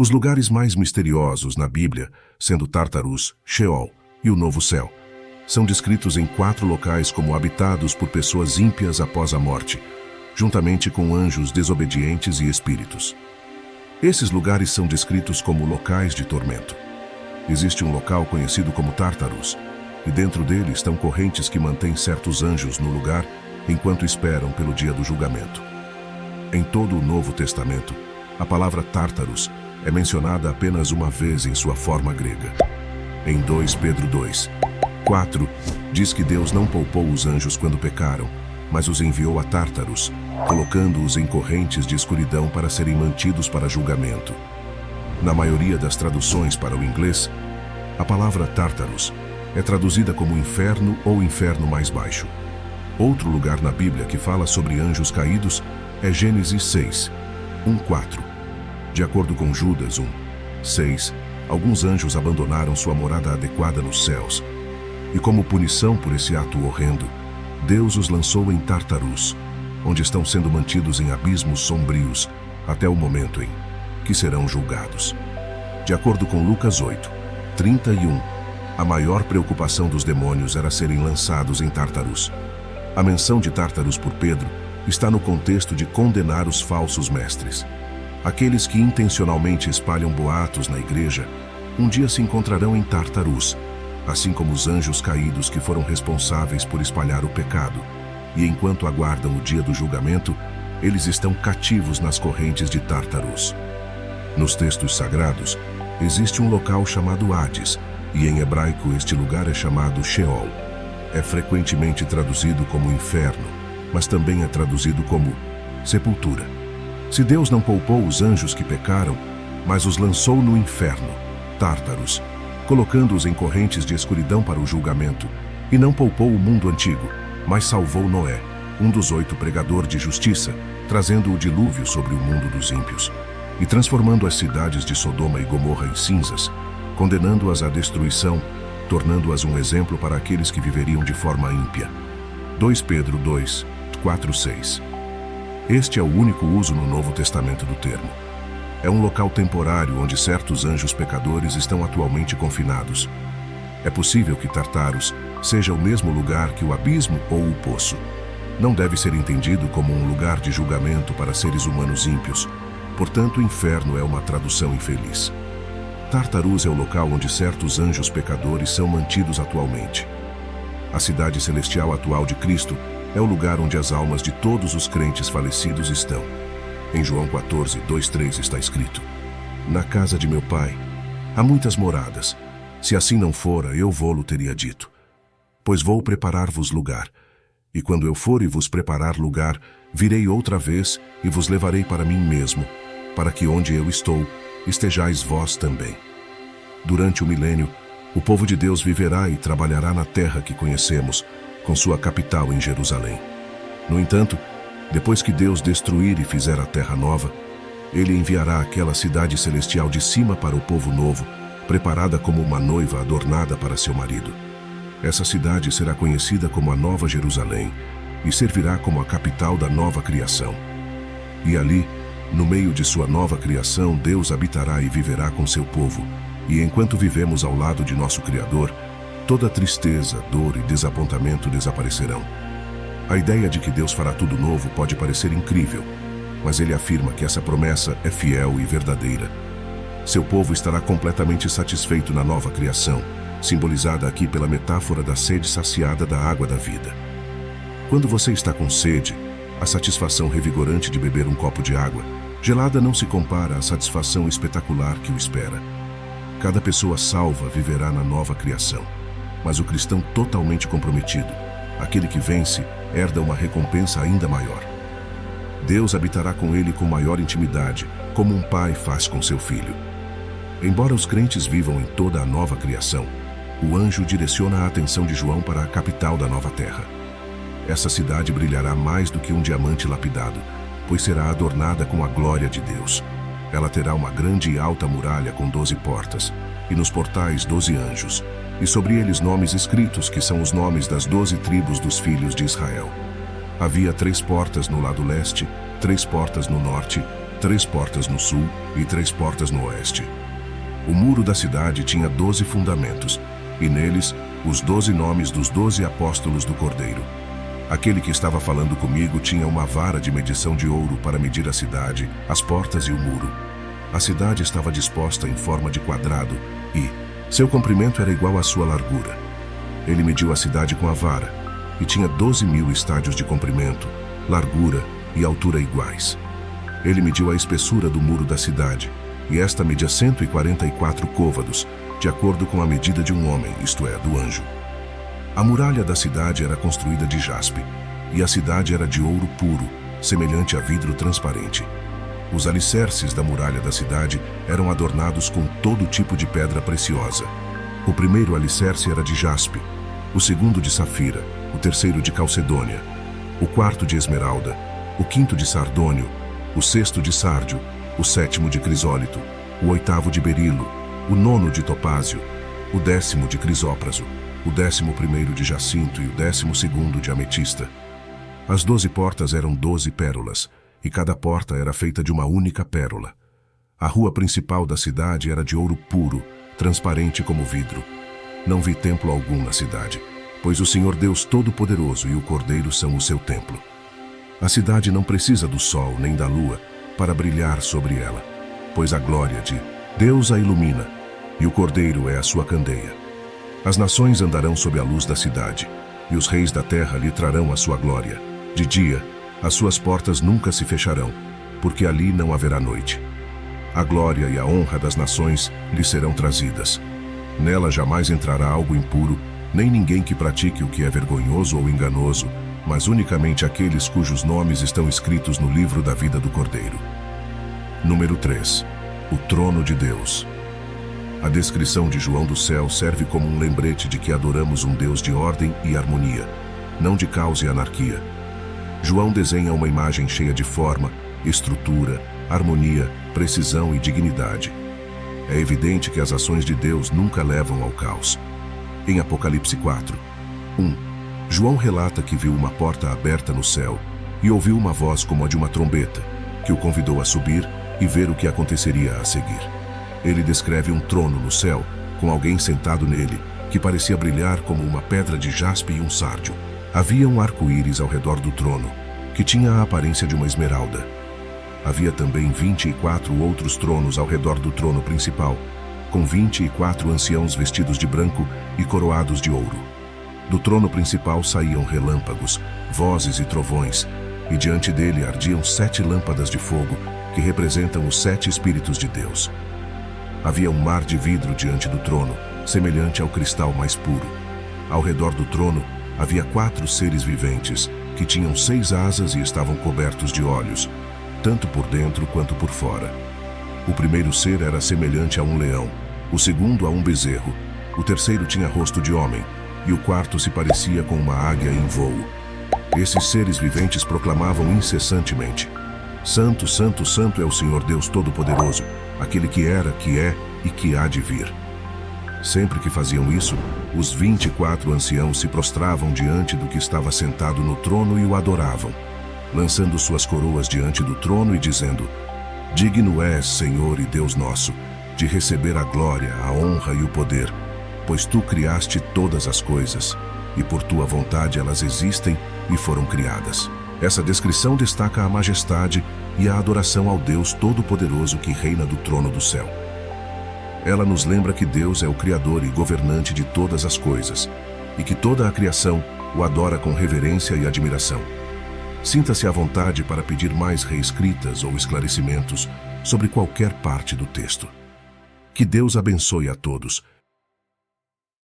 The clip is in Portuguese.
Os lugares mais misteriosos na Bíblia, sendo Tártarus, Sheol e o Novo Céu, são descritos em 4 locais como habitados por pessoas ímpias após a morte, juntamente com anjos desobedientes e espíritos. Esses lugares são descritos como locais de tormento. Existe um local conhecido como Tártarus, e dentro dele estão correntes que mantêm certos anjos no lugar enquanto esperam pelo dia do julgamento. Em todo o Novo Testamento, a palavra Tártarus é mencionada apenas uma vez em sua forma grega. Em 2 Pedro 2:4, diz que Deus não poupou os anjos quando pecaram, mas os enviou a Tártarus, colocando-os em correntes de escuridão para serem mantidos para julgamento. Na maioria das traduções para o inglês, a palavra Tártarus é traduzida como inferno ou inferno mais baixo. Outro lugar na Bíblia que fala sobre anjos caídos é Gênesis 6:1-4. De acordo com Judas 1:6, alguns anjos abandonaram sua morada adequada nos céus, e como punição por esse ato horrendo, Deus os lançou em Tártarus, onde estão sendo mantidos em abismos sombrios até o momento em que serão julgados. De acordo com Lucas 8:31, a maior preocupação dos demônios era serem lançados em Tártarus. A menção de Tártarus por Pedro está no contexto de condenar os falsos mestres. Aqueles que intencionalmente espalham boatos na igreja, um dia se encontrarão em Tártarus, assim como os anjos caídos que foram responsáveis por espalhar o pecado. E enquanto aguardam o dia do julgamento, eles estão cativos nas correntes de Tártarus. Nos textos sagrados, existe um local chamado Hades, e em hebraico este lugar é chamado Sheol. É frequentemente traduzido como inferno, mas também é traduzido como sepultura. Se Deus não poupou os anjos que pecaram, mas os lançou no inferno, Tártarus, colocando-os em correntes de escuridão para o julgamento, e não poupou o mundo antigo, mas salvou Noé, um dos 8 pregadores de justiça, trazendo o dilúvio sobre o mundo dos ímpios, e transformando as cidades de Sodoma e Gomorra em cinzas, condenando-as à destruição, tornando-as um exemplo para aqueles que viveriam de forma ímpia. 2 Pedro 2:4-6. Este é o único uso no Novo Testamento do termo. É um local temporário onde certos anjos pecadores estão atualmente confinados. É possível que Tártarus seja o mesmo lugar que o abismo ou o poço. Não deve ser entendido como um lugar de julgamento para seres humanos ímpios, portanto o inferno é uma tradução infeliz. Tártarus é o local onde certos anjos pecadores são mantidos atualmente. A cidade celestial atual de Cristo é o lugar onde as almas de todos os crentes falecidos estão. Em João 14:2-3 está escrito: Na casa de meu pai há muitas moradas. Se assim não fora, eu vô-lo teria dito. Pois vou preparar-vos lugar. E quando eu for e vos preparar lugar, virei outra vez e vos levarei para mim mesmo, para que onde eu estou, estejais vós também. Durante o milênio, o povo de Deus viverá e trabalhará na terra que conhecemos, com sua capital em Jerusalém. No entanto, depois que Deus destruir e fizer a terra nova, ele enviará aquela cidade celestial de cima para o povo novo, preparada como uma noiva adornada para seu marido. Essa cidade será conhecida como a Nova Jerusalém e servirá como a capital da nova criação. E ali, no meio de sua nova criação, Deus habitará e viverá com seu povo, e enquanto vivemos ao lado de nosso Criador, toda tristeza, dor e desapontamento desaparecerão. A ideia de que Deus fará tudo novo pode parecer incrível, mas ele afirma que essa promessa é fiel e verdadeira. Seu povo estará completamente satisfeito na nova criação, simbolizada aqui pela metáfora da sede saciada da água da vida. Quando você está com sede, a satisfação revigorante de beber um copo de água gelada não se compara à satisfação espetacular que o espera. Cada pessoa salva viverá na nova criação, mas o cristão totalmente comprometido, aquele que vence, herda uma recompensa ainda maior. Deus habitará com ele com maior intimidade, como um pai faz com seu filho. Embora os crentes vivam em toda a nova criação, o anjo direciona a atenção de João para a capital da nova terra. Essa cidade brilhará mais do que um diamante lapidado, pois será adornada com a glória de Deus. Ela terá uma grande e alta muralha com 12 portas, e nos portais 12 anjos, e sobre eles nomes escritos que são os nomes das 12 tribos dos filhos de Israel. Havia 3 portas no lado leste, 3 portas no norte 3 portas no sul e 3 portas no oeste. O muro da cidade tinha 12 fundamentos, e neles os 12 nomes dos 12 apóstolos do Cordeiro. Aquele que estava falando comigo tinha uma vara de medição de ouro para medir a cidade, as portas e o muro. A cidade estava disposta em forma de quadrado e seu comprimento era igual à sua largura. Ele mediu a cidade com a vara e tinha 12.000 estádios de comprimento, largura e altura iguais. Ele mediu a espessura do muro da cidade, e esta media 144 côvados, de acordo com a medida de um homem, isto é, do anjo. A muralha da cidade era construída de jaspe, e a cidade era de ouro puro, semelhante a vidro transparente. Os alicerces da muralha da cidade eram adornados com todo tipo de pedra preciosa. O primeiro alicerce era de jaspe, o segundo de safira, o terceiro de calcedônia, o quarto de esmeralda, o quinto de sardônio, o sexto de sárdio, o sétimo de crisólito, o oitavo de berilo, o nono de topázio, o 10º de crisópraso, o 11º de jacinto e o 12º de ametista. As 12 portas eram 12 pérolas, e cada porta era feita de uma única pérola. A rua principal da cidade era de ouro puro, transparente como vidro. Não vi templo algum na cidade, pois o Senhor Deus Todo-Poderoso e o Cordeiro são o seu templo. A cidade não precisa do sol nem da lua para brilhar sobre ela, pois a glória de Deus a ilumina, e o Cordeiro é a sua candeia. As nações andarão sob a luz da cidade, e os reis da terra lhe trarão a sua glória. De dia, as suas portas nunca se fecharão, porque ali não haverá noite. A glória e a honra das nações lhe serão trazidas. Nela jamais entrará algo impuro, nem ninguém que pratique o que é vergonhoso ou enganoso, mas unicamente aqueles cujos nomes estão escritos no livro da vida do Cordeiro. Número 3. O trono de Deus. A descrição de João do céu serve como um lembrete de que adoramos um Deus de ordem e harmonia, não de caos e anarquia. João desenha uma imagem cheia de forma, estrutura, harmonia, precisão e dignidade. É evidente que as ações de Deus nunca levam ao caos. Em Apocalipse 4, 1, João relata que viu uma porta aberta no céu e ouviu uma voz como a de uma trombeta, que o convidou a subir e ver o que aconteceria a seguir. Ele descreve um trono no céu, com alguém sentado nele, que parecia brilhar como uma pedra de jaspe e um sárdio. Havia um arco-íris ao redor do trono, que tinha a aparência de uma esmeralda. Havia também 24 outros tronos ao redor do trono principal, com 24 anciãos vestidos de branco e coroados de ouro. Do trono principal saíam relâmpagos, vozes e trovões, e diante dele ardiam 7 lâmpadas de fogo, que representam os 7 Espíritos de Deus. Havia um mar de vidro diante do trono, semelhante ao cristal mais puro. Ao redor do trono havia 4 seres viventes, que tinham 6 asas e estavam cobertos de olhos, tanto por dentro quanto por fora. O primeiro ser era semelhante a um leão, o segundo a um bezerro, o terceiro tinha rosto de homem, e o quarto se parecia com uma águia em voo. Esses seres viventes proclamavam incessantemente: Santo, Santo, Santo é o Senhor Deus Todo-Poderoso, aquele que era, que é e que há de vir. Sempre que faziam isso, os 24 anciãos se prostravam diante do que estava sentado no trono e o adoravam, lançando suas coroas diante do trono e dizendo: Digno és, Senhor e Deus nosso, de receber a glória, a honra e o poder, pois tu criaste todas as coisas, e por tua vontade elas existem e foram criadas. Essa descrição destaca a majestade e a adoração ao Deus Todo-Poderoso que reina do trono do céu. Ela nos lembra que Deus é o Criador e governante de todas as coisas, e que toda a criação o adora com reverência e admiração. Sinta-se à vontade para pedir mais reescritas ou esclarecimentos sobre qualquer parte do texto. Que Deus abençoe a todos